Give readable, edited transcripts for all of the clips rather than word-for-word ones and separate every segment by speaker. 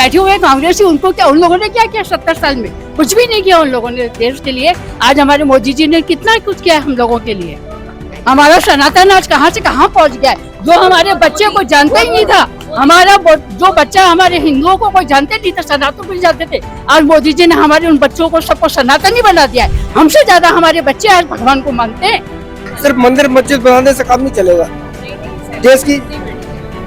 Speaker 1: बैठे हुए कांग्रेसी, उनको क्या, उन लोगों ने क्या किया 70 साल में? कुछ भी नहीं किया उन लोगों ने देश के लिए। आज हमारे मोदी जी ने कितना कुछ किया हम लोगों के लिए। हमारा सनातन आज कहाँ से कहाँ पहुँच गया है, जो हमारे बच्चे को जानता ही नहीं था। हमारा जो बच्चा हमारे हिंदुओं को कोई जानते नहीं था, सनातन को जानते थे। आज मोदी जी ने हमारे उन बच्चों को सबको सनातनी बना दिया है। हमसे ज्यादा हमारे बच्चे आज भगवान को मानते हैं।
Speaker 2: सिर्फ मंदिर मस्जिद बनाने से काम नहीं चलेगा। देश की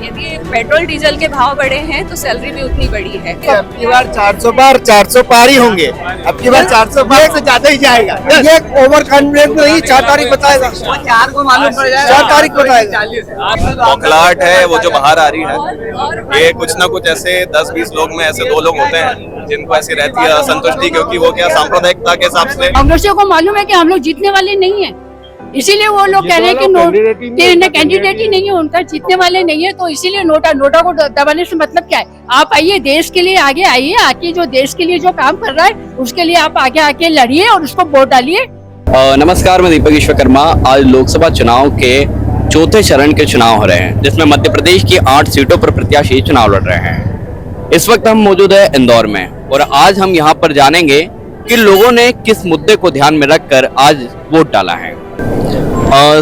Speaker 3: यदि पेट्रोल डीजल के भाव बढ़े हैं तो सैलरी भी उतनी बढ़ी है।
Speaker 4: अब की बार 400 पार ही होंगे। अब की बार 400 पार से ज्यादा ही जाएगा।
Speaker 2: ये ओवर कॉन्फिडेंस नहीं, 4 तारीख बताएगा,
Speaker 4: 4 को मालूम पड़ जाएगा,
Speaker 2: 4 तारीख बताएगा।
Speaker 5: बौखलाहट है वो जो बाहर आ रही है, ये कुछ ना कुछ ऐसे 10-20 लोग में ऐसे 2 लोग होते हैं जिनको ऐसी रहती है असंतुष्टि, क्योंकि वो क्या सांप्रदायिकता के हिसाब से।
Speaker 1: कांग्रेसियों को मालूम है कि हम लोग जीतने वाले नहीं है, इसीलिए वो लोग कह रहे हैं कि कैंडिडेट ही नहीं है उनका, जीतने वाले नहीं है। तो इसीलिए नोटा को दबाने से मतलब क्या है? आप आइए, देश के लिए आगे आइए, आके जो देश के लिए जो काम कर रहा है उसके लिए आप आगे आके लड़िए और उसको वोट डालिए।
Speaker 6: नमस्कार, मैं दीपक विश्वकर्मा। आज लोकसभा चुनाव के चौथे चरण के चुनाव हो रहे हैं, जिसमें मध्य प्रदेश की 8 सीटों पर प्रत्याशी चुनाव लड़ रहे हैं। इस वक्त हम मौजूद है इंदौर में और आज हम यहाँ पर जानेंगे कि लोगों ने किस मुद्दे को ध्यान में रखकर आज वोट डाला है।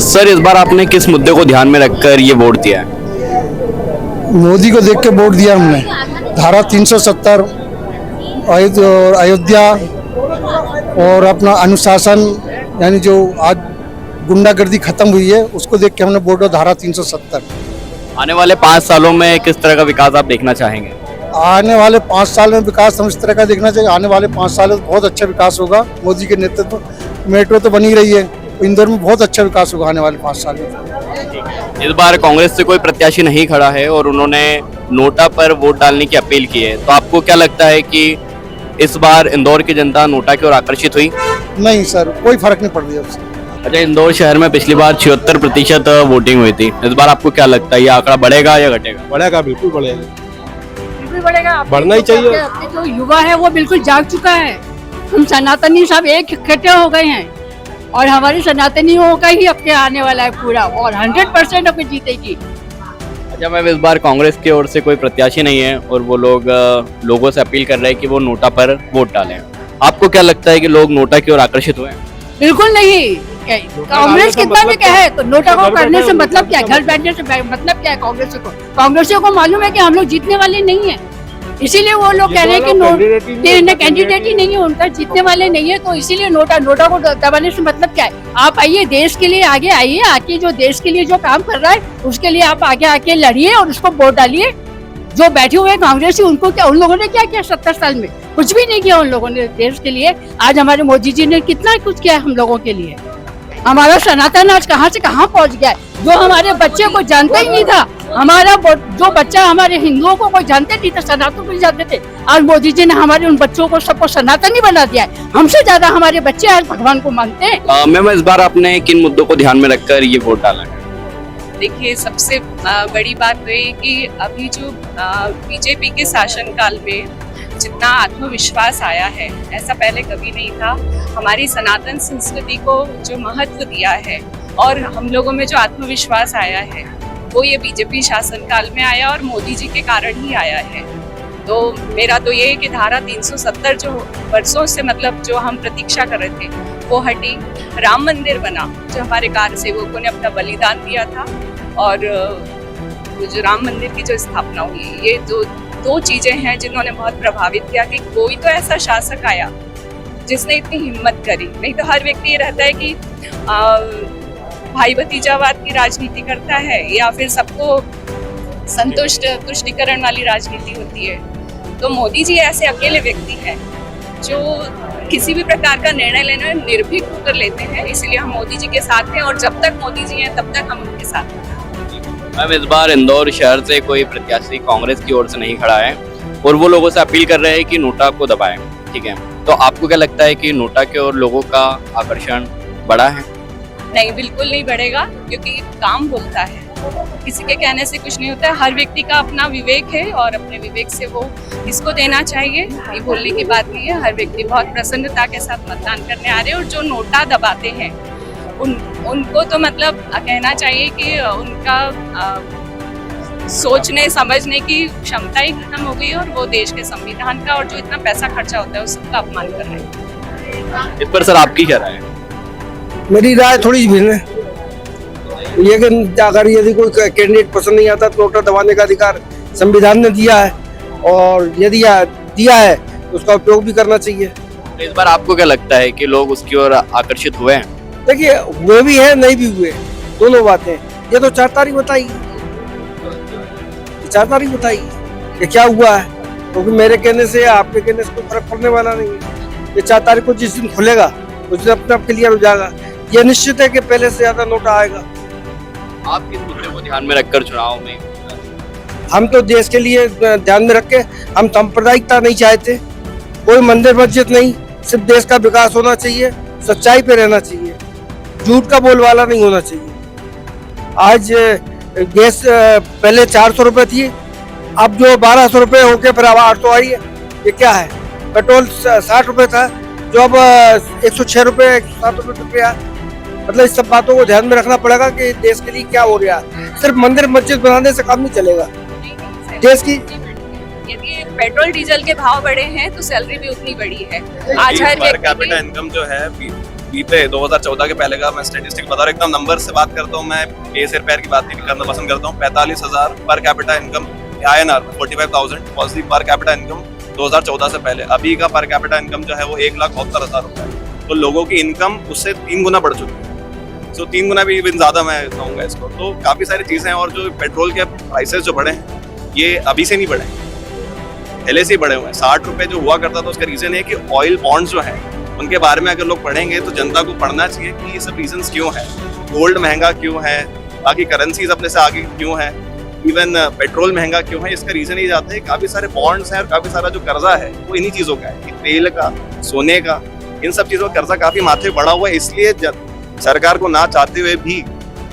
Speaker 6: सर, इस बार आपने किस मुद्दे को ध्यान में रखकर ये वोट दिया है?
Speaker 2: मोदी को देख के वोट दिया हमने। धारा 370, अयोध्या और अपना अनुशासन, यानी जो आज गुंडागर्दी खत्म हुई है उसको देख के हमने वोट दिया, धारा 370।
Speaker 6: आने वाले 5 सालों में किस तरह का विकास आप देखना चाहेंगे?
Speaker 2: आने वाले 5 साल में विकास हम इस तरह का देखना चाहिए। आने वाले 5 साल में बहुत अच्छा विकास होगा मोदी के नेतृत्व। मेट्रो तो बनी रही है, इंदौर में बहुत अच्छा विकास होगा आने वाले 5 साल में।
Speaker 6: इस बार कांग्रेस से कोई प्रत्याशी नहीं खड़ा है और उन्होंने नोटा पर वोट डालने की अपील की है, तो आपको क्या लगता है कि इस बार इंदौर की जनता नोटा की ओर आकर्षित हुई?
Speaker 2: नहीं सर, कोई फर्क नहीं पड़ रहा उससे।
Speaker 6: अच्छा, इंदौर शहर में पिछली बार 76% वोटिंग हुई थी, इस बार आपको क्या लगता है ये आंकड़ा बढ़ेगा या घटेगा?
Speaker 4: बढ़ेगा, बिल्कुल बढ़ेगा,
Speaker 1: बिल्कुल बढ़ेगा।
Speaker 4: बढ़ना ही चाहिए।
Speaker 1: अपने जो युवा है वो बिल्कुल जाग चुका है। हम सनातनी सब एक इकट्ठे हो गए हैं और हमारी सनातनियों का ही अपने आने वाला है पूरा, और 100% अपने जीतेगी।
Speaker 6: अच्छा मैम, इस बार कांग्रेस की ओर से कोई प्रत्याशी नहीं है और वो लोगों से अपील कर रहे हैं कि वो नोटा पर वोट डालें। आपको क्या लगता है कि लोग नोटा की ओर आकर्षित हुए?
Speaker 1: बिल्कुल नहीं। कांग्रेस कितना भी कहे तो नोटा को करने से मतलब क्या है? घर बैठने से मतलब क्या है? कांग्रेसियों को मालूम है कि हम लोग जीतने वाले नहीं है, इसीलिए वो लोग कह रहे हैं कि कैंडिडेट ही नहीं है उनका, जीतने वाले नहीं है। तो इसीलिए नोटा को दबाने से मतलब क्या है? आप आइए, देश के लिए आगे आइए, आके जो देश के लिए जो काम कर रहा है उसके लिए आप आगे आके लड़िए और उसको वोट डालिए। जो बैठे हुए कांग्रेसी, उनको क्या, उन लोगों ने क्या किया 70 साल में? कुछ भी नहीं किया उन लोगों ने देश के लिए। आज हमारे मोदी जी ने कितना कुछ किया हम लोगों के लिए। हमारा सनातन आज कहाँ से कहाँ पहुँच गया है, जो हमारे बच्चे को जानता ही नहीं था। हमारा जो बच्चा हमारे हिंदुओं को कोई जानते नहीं था, सनातन को जानते थे। आज मोदी जी ने हमारे उन बच्चों को सबको सनातनी बना दिया है। हमसे ज्यादा हमारे बच्चे आज भगवान को मानते हैं।
Speaker 6: मैम, इस बार आपने किन मुद्दों को ध्यान में रखकर ये वोट डाला है?
Speaker 3: देखिए, सबसे बड़ी बात तो ये कि अभी जो बीजेपी के शासनकाल में जितना आत्मविश्वास आया है, ऐसा पहले कभी नहीं था। हमारी सनातन संस्कृति को जो महत्व दिया है और हम लोगों में जो आत्मविश्वास आया है वो ये बीजेपी शासनकाल में आया और मोदी जी के कारण ही आया है। तो मेरा तो ये है कि धारा 370 जो वर्षों से मतलब जो हम प्रतीक्षा कर रहे थे वो हटी, राम मंदिर बना, जो हमारे कार सेवकों ने अपना बलिदान दिया था, और जो राम मंदिर की जो स्थापना हुई, ये जो 2 चीजें हैं जिन्होंने बहुत प्रभावित किया कि कोई तो ऐसा शासक आया जिसने इतनी हिम्मत करी। नहीं तो हर व्यक्ति ये रहता है कि भाई भतीजावाद की राजनीति करता है या फिर सबको तुष्टिकरण वाली राजनीति होती है। तो मोदी जी ऐसे अकेले व्यक्ति हैं जो किसी भी प्रकार का निर्णय लेने में निर्भीक होकर लेते हैं, इसलिए हम मोदी जी के साथ हैं और जब तक मोदी जी हैं तब तक हम उनके साथ हैं।
Speaker 6: मैम, इस बार इंदौर शहर से कोई प्रत्याशी कांग्रेस की ओर से नहीं खड़ा है और वो लोगों से अपील कर रहे हैं कि नोटा को दबाएं, ठीक है, तो आपको क्या लगता है कि नोटा की ओर लोगों का आकर्षण बढ़ा है?
Speaker 3: नहीं, बिल्कुल नहीं बढ़ेगा, क्योंकि काम बोलता है, किसी के कहने से कुछ नहीं होता है। हर व्यक्ति का अपना विवेक है और अपने विवेक से वो इसको देना चाहिए, ये बोलने की बात नहीं है। हर व्यक्ति बहुत प्रसन्नता के साथ मतदान करने आ रहे हैं और जो नोटा दबाते हैं उनको तो मतलब कहना चाहिए कि उनका सोचने समझने की क्षमता ही खत्म हो गई है और वो देश के संविधान का और जो इतना पैसा खर्चा होता है उस सबका अपमान कर रहे हैं।
Speaker 6: इस पर सर आपकी क्या राय है?
Speaker 7: मेरी राय थोड़ी भिन्न है। ये कि अगर यदि कोई कैंडिडेट पसंद नहीं आता तो नोटा दबाने का अधिकार संविधान ने दिया है, और यदि दिया है तो उसका उपयोग भी करना चाहिए।
Speaker 6: तो इस बार आपको क्या लगता है कि लोग उसकी ओर आकर्षित हुए हैं?
Speaker 7: देखिए, हुए भी है, नहीं भी हुए, दोनों बातें। ये तो 4 तारीख बताई, 4 तारीख बताई कि क्या हुआ है, क्योंकि मेरे कहने से या आपके कहने से कोई फर्क पड़ने वाला नहीं है। ये 4 तारीख को जिस दिन खुलेगा उस दिन अपने आप क्लियर हो जाएगा। ये निश्चित है कि पहले से ज्यादा नोटा आएगा।
Speaker 6: आप किस मुद्दे को ध्यान में रखकर चुनाव में?
Speaker 7: हम तो देश के लिए ध्यान में रख के, हम सांप्रदायिकता नहीं चाहते, कोई मंदिर मस्जिद नहीं, सिर्फ देश का विकास होना चाहिए, सच्चाई पे रहना चाहिए, झूठ का बोलबाला नहीं होना चाहिए। आज गैस पहले 400 रुपए थी, अब जो 1200 रुपए होके फिर अब 800 आई है। ये क्या है? पेट्रोल 60 रुपए था, जो अब 106 रुपए 107 रुपए है। मतलब इस सब बातों को ध्यान में रखना पड़ेगा कि देश के लिए क्या हो रहा है। सिर्फ मंदिर मस्जिद बनाने से काम नहीं चलेगा। देश की
Speaker 3: यदि पेट्रोल डीजल के भाव बढ़े हैं तो सैलरी भी उतनी बढ़ी है। आज हर
Speaker 5: पर कैपिटा इनकम जो है बीते 2014 के पहले का मैं स्टेटिस्टिक बता रहा हूँ, एकदम नंबर से बात करता हूँ। मैं ए सिर पैर की बात नहीं करना पसंद करता हूँ। 45,000 per capita income INR 45,000 was the per capita income 2014 से पहले। अभी का पर कैपिटा इनकम जो है वो 1,72,000 रुपए। तो लोगों की इनकम उससे 3 गुना बढ़ चुकी है। तो 3 गुना भी इवन ज्यादा मैं कहूँगा इसको। तो काफी सारी चीजें हैं, और जो पेट्रोल के प्राइसेस जो बढ़े हैं ये अभी से नहीं बढ़े, पहले से ही बढ़े हुए हैं। 60 रुपए जो हुआ करता था उसका रीजन है कि ऑयल बॉन्ड्स जो हैं उनके बारे में अगर लोग पढ़ेंगे तो जनता को पढ़ना चाहिए कि ये सब रीजंस क्यों है, गोल्ड महंगा क्यों है, बाकी करेंसीज अपने से आगे क्यों है, इवन पेट्रोल महंगा क्यों है। इसका रीजन ये जाता है काफी सारे बॉन्ड्स हैं और काफी सारा जो कर्जा है वो इन्हीं चीजों का है, तेल का, सोने का, इन सब चीजों का कर्जा काफी माथे बढ़ा हुआ है। इसलिए सरकार को ना चाहते हुए भी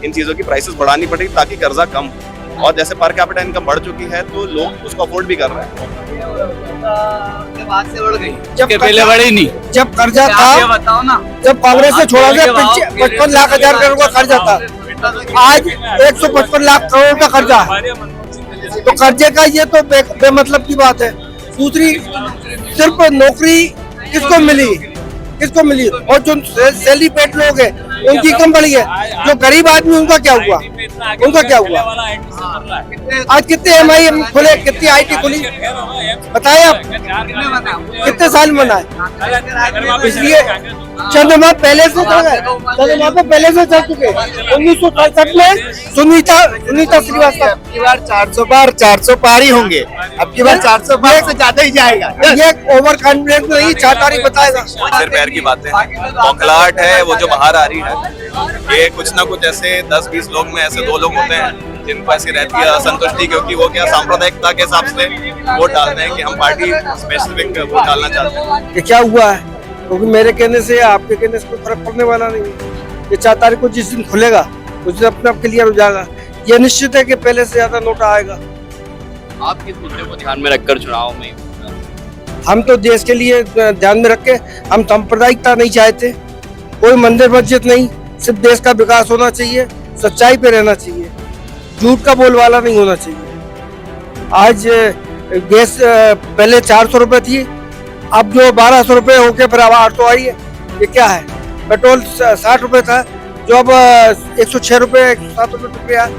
Speaker 5: इन चीजों की प्राइसेस बढ़ानी पड़ेगी ताकि कर्जा कम हो। और जैसे पर कैपिटा इनकम बढ़ चुकी है तो लोग उसको अफोर्ड भी कर रहे हैं।
Speaker 7: जब
Speaker 6: पहले बढ़ी नहीं,
Speaker 7: जब कर्जा था,
Speaker 6: बताओ ना,
Speaker 7: जब कांग्रेस ने छोड़ा था 55 लाख हजार करोड़ का कर्जा था, आज 155 लाख करोड़ का कर्जा है। तो कर्जे का ये तो बेमतलब की बात है। दूसरी, सिर्फ नौकरी किसको मिली, और जो सेलिब्रेट लोग हैं उनकी इनकम बढ़ी है। जो गरीब आदमी उनका क्या हुआ? आज कितने MIM खुले, कितनी IT खुली, बताए आप? कितने साल में बनाए? इसलिए चंद्रमा पहले से चल गए, चंद्रमा पे पहले से चल चुके। 1967 में सुनीता श्रीवास्तव।
Speaker 4: अब की बार 400 पार ही होंगे। अब की बार 400 पार से ज्यादा ही जाएगा।
Speaker 7: ये ओवर कॉन्फिडेंस नहीं, 4 तारीख बताएगा।
Speaker 5: सिर पैर की बातें, बौखलाहट है वो जो बाहर आ रही है। ये कुछ ना कुछ ऐसे 10-20 लोग में ऐसे 2 लोग होते हैं जिनको ऐसी रहती है असंतुष्टि, क्योंकि वो क्या सांप्रदायिकता के हिसाब से वोट डालते हैं कि हम पार्टी स्पेसिफिक वोट डालना चाहते हैं।
Speaker 7: ये क्या हुआ है, क्योंकि मेरे कहने से या आपके कहने से कोई फर्क पड़ने वाला नहीं है। ये 4 तारीख को जिस दिन खुलेगा उस दिन अपने आप क्लियर हो जाएगा। ये निश्चित है कि पहले से ज्यादा नोटा आएगा।
Speaker 6: आप किस मुद्दे को ध्यान में रखकर चुनाव में?
Speaker 7: हम तो देश के लिए ध्यान में रख के, हम सांप्रदायिकता नहीं चाहते, कोई मंदिर मस्जिद नहीं, सिर्फ देश का विकास होना चाहिए, सच्चाई पे रहना चाहिए, झूठ का बोलबाला नहीं होना चाहिए। आज गैस पहले 400 रुपए थी, अब जो 1200 रुपए होके फिर अब 800 आई है। ये क्या है? पेट्रोल 60 रुपए था, जो अब 106 रुपए 107 रुपए है।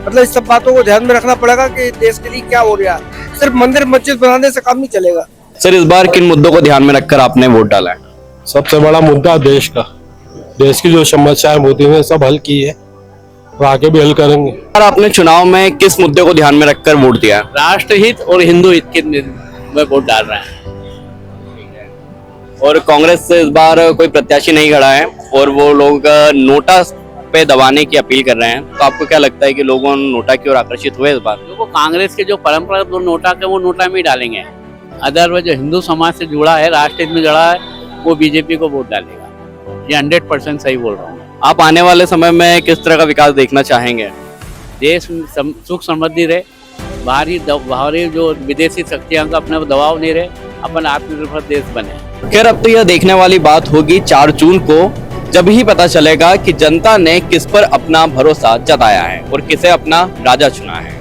Speaker 7: मतलब इस सब बातों को ध्यान में रखना पड़ेगा कि देश के लिए क्या हो रहा है। सिर्फ मंदिर मस्जिद बनाने से काम नहीं चलेगा।
Speaker 6: सर, इस बार किन मुद्दों को ध्यान में रखकर आपने वोट डाला है?
Speaker 8: सबसे बड़ा मुद्दा देश की जो समस्याएं मोदी ने सब हल की है और आगे भी हल करेंगे।
Speaker 6: और आपने चुनाव में किस मुद्दे को ध्यान में रखकर वोट दिया?
Speaker 9: राष्ट्रहित और हिंदू हित के में वोट डाल रहा है।
Speaker 6: और कांग्रेस से इस बार कोई प्रत्याशी नहीं खड़ा है और वो लोग नोटा पे दबाने की अपील कर रहे हैं, तो आपको क्या लगता है कि लोगों नोटा की ओर आकर्षित हुए इस बार?
Speaker 9: वो कांग्रेस के जो परंपरागत नोटा के वो नोटा में ही डालेंगे। अदरवाइज जो हिंदू समाज से जुड़ा है, राष्ट्रहित में जुड़ा है, वो बीजेपी को वोट डालेगा। ये 100% सही बोल रहा हूँ।
Speaker 6: आप आने वाले समय में किस तरह का विकास देखना चाहेंगे?
Speaker 9: देश में सुख समृद्धि रहे, बाहरी जो विदेशी शक्तियां का अपना दबाव नहीं रहे, अपन आत्मनिर्भर देश बने।
Speaker 6: खैर, अब तो यह देखने वाली बात होगी 4 जून को, जब ही पता चलेगा कि जनता ने किस पर अपना भरोसा जताया है और किसे अपना राजा चुना है।